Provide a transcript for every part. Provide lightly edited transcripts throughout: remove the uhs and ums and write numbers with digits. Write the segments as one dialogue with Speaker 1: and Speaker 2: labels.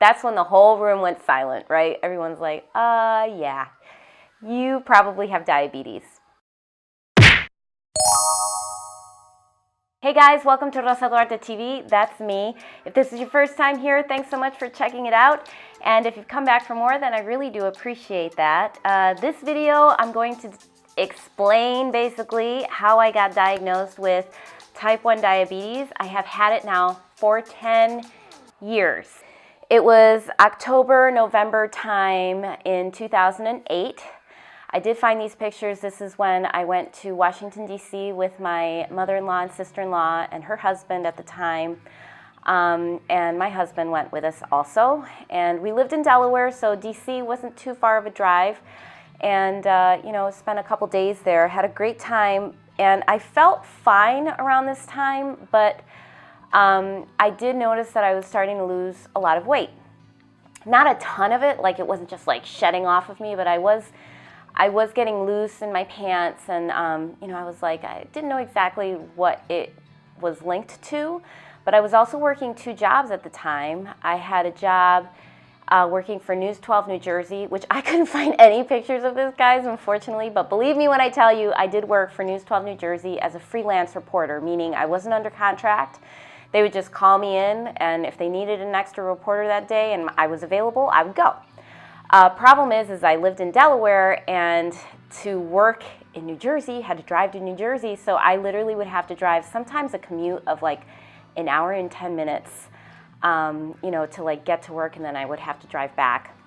Speaker 1: that's when the whole room went silent, right? Everyone's like, yeah, you probably have diabetes. Hey guys, welcome to Rosa Duarte TV. That's me. If this is your first time here, thanks so much for checking it out. And if you've come back for more, then I really do appreciate that. This video, I'm going to explain basically how I got diagnosed with type 1 diabetes. I have had it now for 10 years. It was October, November time in 2008. I did find these pictures. This is when I went to Washington, D.C. with my mother-in-law and sister-in-law and her husband at the time. And my husband went with us also. And we lived in Delaware, so D.C. wasn't too far of a drive. And, spent a couple days there, had a great time. And I felt fine around this time, but I did notice that I was starting to lose a lot of weight. Not a ton of it, like it wasn't just like shedding off of me, but I was getting loose in my pants, and I was like, I didn't know exactly what it was linked to, but I was also working 2 jobs at the time. I had a job working for News 12 New Jersey, which I couldn't find any pictures of this, guys, unfortunately, but believe me when I tell you, I did work for News 12 New Jersey as a freelance reporter, meaning I wasn't under contract. They would just call me in, and if they needed an extra reporter that day and I was available, I would go. Problem is I lived in Delaware, and to work in New Jersey, had to drive to New Jersey, so I literally would have to drive sometimes a commute of like an hour and 10 minutes, to like get to work, and then I would have to drive back.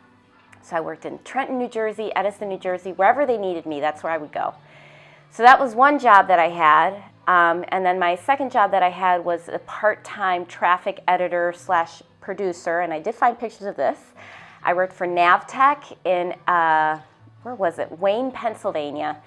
Speaker 1: So I worked in Trenton, New Jersey, Edison, New Jersey, wherever they needed me, that's where I would go. So that was one job that I had, and then my second job that I had was a part-time traffic editor / producer, and I did find pictures of this. I worked for Navtech in, Wayne, Pennsylvania.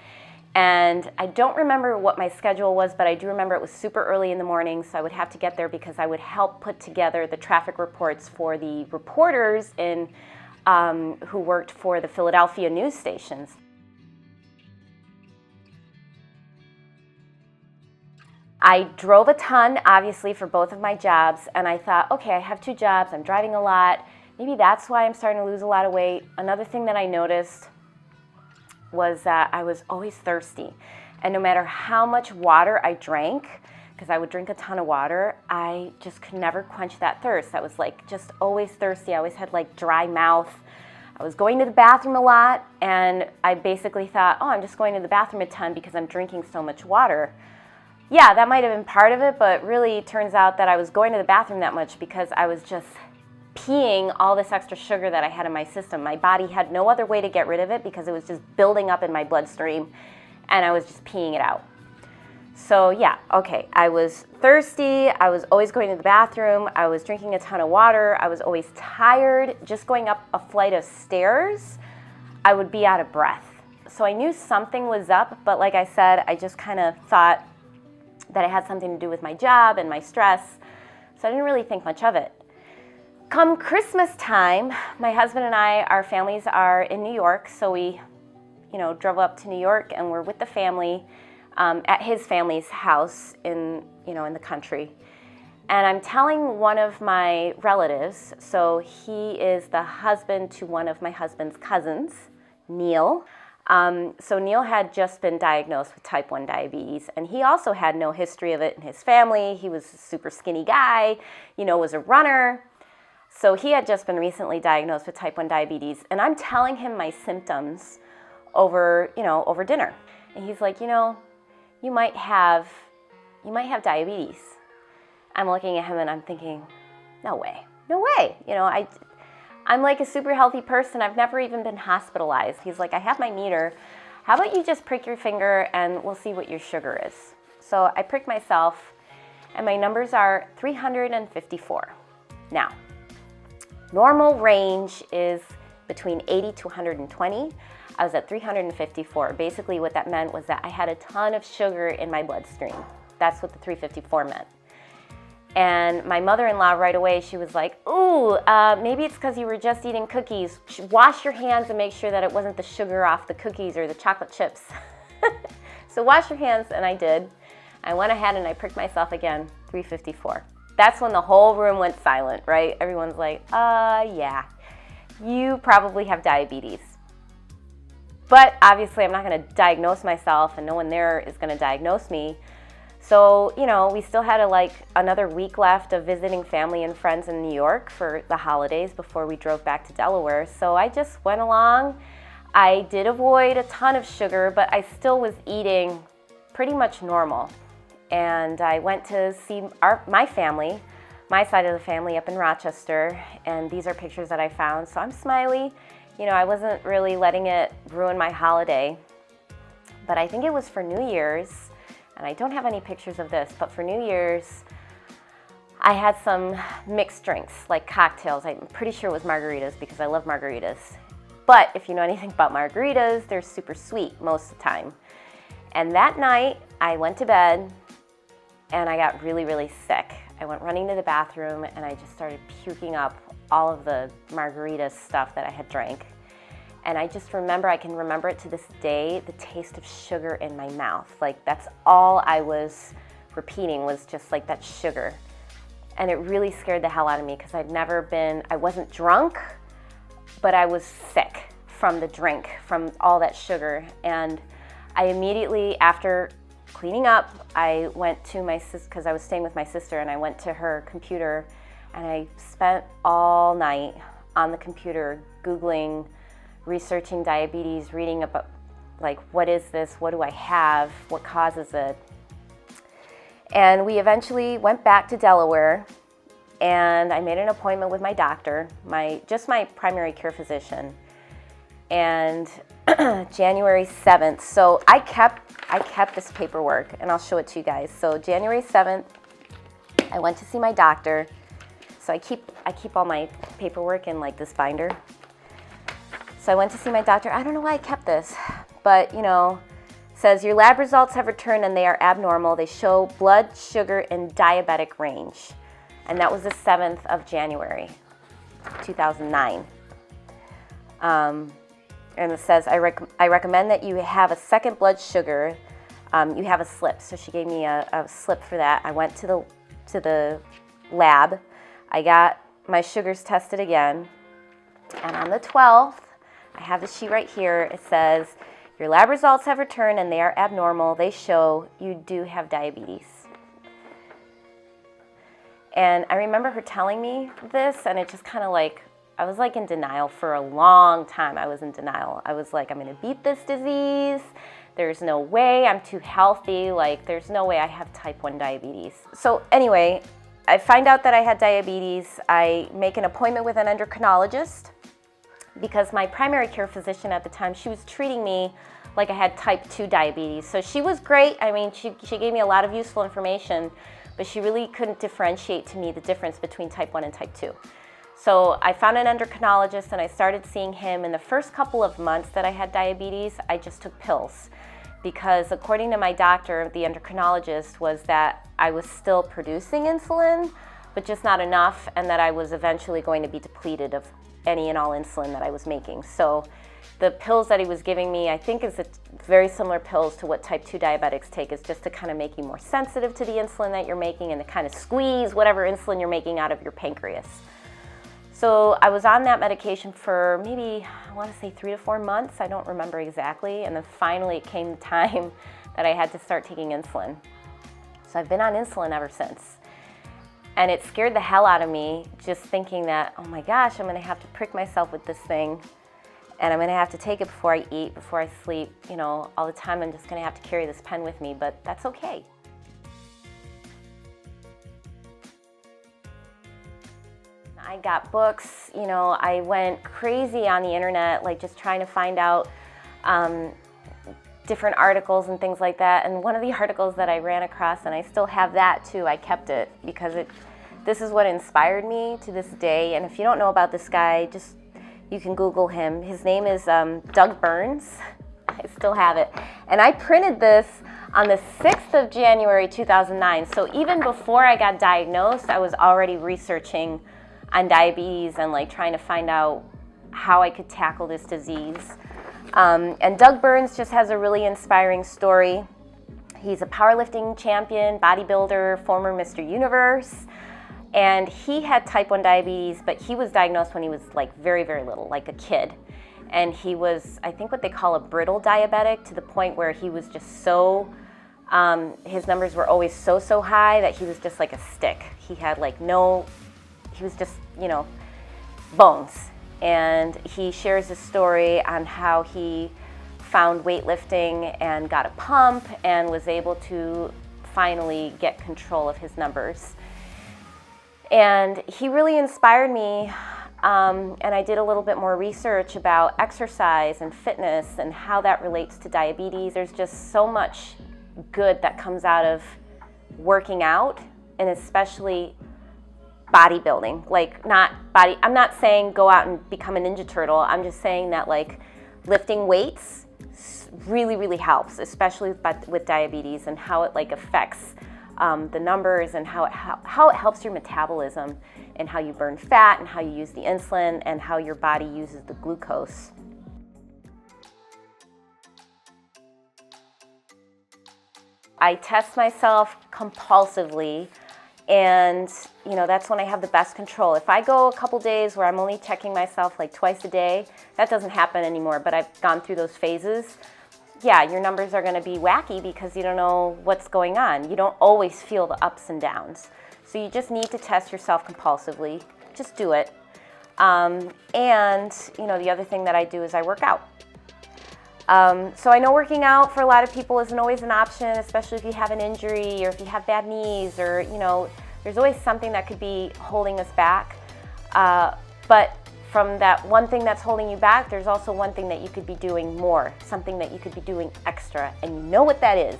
Speaker 1: And I don't remember what my schedule was, but I do remember it was super early in the morning, so I would have to get there because I would help put together the traffic reports for the reporters who worked for the Philadelphia news stations. I drove a ton, obviously, for both of my jobs, and I thought, okay, I have 2 jobs, I'm driving a lot. Maybe that's why I'm starting to lose a lot of weight. Another thing that I noticed was that I was always thirsty. And no matter how much water I drank, because I would drink a ton of water, I just could never quench that thirst. I was like just always thirsty. I always had like dry mouth. I was going to the bathroom a lot, and I basically thought, oh, I'm just going to the bathroom a ton because I'm drinking so much water. Yeah, that might have been part of it, but really it turns out that I was going to the bathroom that much because I was just peeing all this extra sugar that I had in my system. My body had no other way to get rid of it because it was just building up in my bloodstream, and I was just peeing it out. So yeah, okay, I was thirsty, I was always going to the bathroom, I was drinking a ton of water, I was always tired. Just going up a flight of stairs, I would be out of breath. So I knew something was up, but like I said, I just kind of thought that it had something to do with my job and my stress, so I didn't really think much of it. Come Christmas time, my husband and I, our families are in New York, so we, drove up to New York, and we're with the family at his family's house in the country. And I'm telling one of my relatives, so he is the husband to one of my husband's cousins, Neil. So Neil had just been diagnosed with type 1 diabetes, and he also had no history of it in his family. He was a super skinny guy, was a runner. So he had just been recently diagnosed with type 1 diabetes, and I'm telling him my symptoms over dinner. And he's like, you might have diabetes. I'm looking at him and I'm thinking, no way. I'm like a super healthy person. I've never even been hospitalized. He's like, I have my meter. How about you just prick your finger and we'll see what your sugar is. So I pricked myself, and my numbers are 354. Now, normal range is between 80 to 120. I was at 354. Basically what that meant was that I had a ton of sugar in my bloodstream. That's what the 354 meant. And my mother-in-law right away, she was like, ooh, maybe it's because you were just eating cookies. Wash your hands and make sure that it wasn't the sugar off the cookies or the chocolate chips. So wash your hands, and I did. I went ahead and I pricked myself again, 354. that's when the whole room went silent, right? Everyone's like, yeah, you probably have diabetes. But obviously I'm not going to diagnose myself, and no one there is going to diagnose me. So, you know, we still had another week left of visiting family and friends in New York for the holidays before we drove back to Delaware. So I just went along. I did avoid a ton of sugar, but I still was eating pretty much normal. And I went to see my family, my side of the family up in Rochester, and these are pictures that I found. So I'm smiley. You know, I wasn't really letting it ruin my holiday. But I think it was for New Year's, and I don't have any pictures of this, but for New Year's, I had some mixed drinks, like cocktails. I'm pretty sure it was margaritas because I love margaritas. But if you know anything about margaritas, they're super sweet most of the time. And that night, I went to bed, and I got really, really sick. I went running to the bathroom, and I just started puking up all of the margarita stuff that I had drank. And I just remember, I can remember it to this day, the taste of sugar in my mouth. Like, that's all I was repeating, was just like that sugar. And it really scared the hell out of me because I wasn't drunk, but I was sick from the drink, from all that sugar. And I immediately, after cleaning up, I went to my sister, because I was staying with my sister, and I went to her computer, and I spent all night on the computer Googling, researching diabetes, reading about, like, what is this, what do I have, what causes it. And we eventually went back to Delaware, and I made an appointment with my doctor, my primary care physician, and January 7th. So I kept this paperwork, and I'll show it to you guys. So January 7th, I went to see my doctor. So I keep all my paperwork in like this binder. So I went to see my doctor. I don't know why I kept this, but you know, says your lab results have returned and they are abnormal. They show blood sugar in diabetic range. And that was the 7th of January, 2009. And it says, I recommend that you have a second blood sugar. You have a slip. So she gave me a slip for that. I went to the lab. I got my sugars tested again. And on the 12th, I have the sheet right here. It says, your lab results have returned and they are abnormal. They show you do have diabetes. And I remember her telling me this, and it just kind of like, I was like in denial for a long time. I was in denial. I was like, I'm going to beat this disease. There's no way. I'm too healthy. Like, there's no way I have type 1 diabetes. So anyway, I find out that I had diabetes. I make an appointment with an endocrinologist because my primary care physician at the time, she was treating me like I had type 2 diabetes. So she was great. I mean, she gave me a lot of useful information, but she really couldn't differentiate to me the difference between type 1 and type 2. So I found an endocrinologist and I started seeing him. In the first couple of months that I had diabetes, I just took pills because according to my doctor, the endocrinologist, was that I was still producing insulin, but just not enough, and that I was eventually going to be depleted of any and all insulin that I was making. So the pills that he was giving me, I think, is very similar pills to what type 2 diabetics take, is just to kind of make you more sensitive to the insulin that you're making and to kind of squeeze whatever insulin you're making out of your pancreas. So I was on that medication for maybe, I want to say 3 to 4 months. I don't remember exactly. And then finally it came the time that I had to start taking insulin. So I've been on insulin ever since. And it scared the hell out of me just thinking that, oh my gosh, I'm going to have to prick myself with this thing. And I'm going to have to take it before I eat, before I sleep. You know, all the time I'm just going to have to carry this pen with me, but that's okay. I got books, you know, I went crazy on the internet, like just trying to find out different articles and things like that. And one of the articles that I ran across, and I still have that too, I kept it because this is what inspired me to this day. And if you don't know about this guy, just, you can Google him. His name is Doug Burns. I still have it. And I printed this on the 6th of January, 2009. So even before I got diagnosed, I was already researching on diabetes and like trying to find out how I could tackle this disease. And Doug Burns just has a really inspiring story. He's a powerlifting champion, bodybuilder, former Mr. Universe. And he had type 1 diabetes, but he was diagnosed when he was like very, very little, like a kid. And he was, I think, what they call a brittle diabetic, to the point where he was just so, his numbers were always so high that he was just like a stick. He had like no, he was just, you know, bones. And he shares a story on how he found weightlifting and got a pump and was able to finally get control of his numbers. And he really inspired me, and I did a little bit more research about exercise and fitness and how that relates to diabetes. There's just so much good that comes out of working out, and especially bodybuilding. Like, I'm not saying go out and become a Ninja Turtle. I'm just saying that like lifting weights really, really helps, especially with diabetes, and how it like affects the numbers, and how it helps your metabolism, and how you burn fat, and how you use the insulin, and how your body uses the glucose. I test myself compulsively, and you know, that's when I have the best control. If I go a couple days where I'm only checking myself like twice a day, that doesn't happen anymore, but I've gone through those phases. Yeah, your numbers are going to be wacky because you don't know what's going on. You don't always feel the ups and downs. So you just need to test yourself compulsively. Just do it. And you know, the other thing that I do is I work out. So I know working out for a lot of people isn't always an option, especially if you have an injury or if you have bad knees, or you know, there's always something that could be holding us back. But from that one thing that's holding you back, there's also one thing that you could be doing more, something that you could be doing extra, and you know what that is.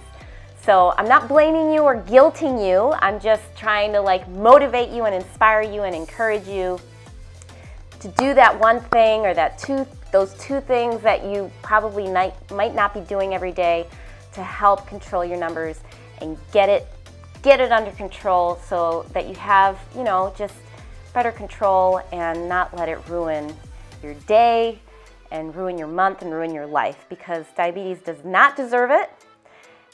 Speaker 1: So I'm not blaming you or guilting you. I'm just trying to like motivate you and inspire you and encourage you to do that one thing, or those two things that you probably might not be doing every day, to help control your numbers and get it under control, so that you have, you know, just better control, and not let it ruin your day and ruin your month and ruin your life, because diabetes does not deserve it,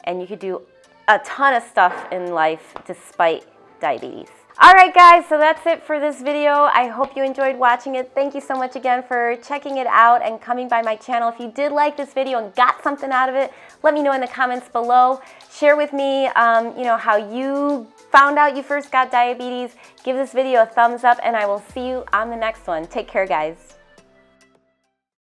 Speaker 1: and you could do a ton of stuff in life despite diabetes. All right, guys, so that's it for this video. I hope you enjoyed watching it. Thank you so much again for checking it out and coming by my channel. If you did like this video and got something out of it, let me know in the comments below. Share with me, you know, how you found out you first got diabetes. Give this video a thumbs up, and I will see you on the next one. Take care, guys.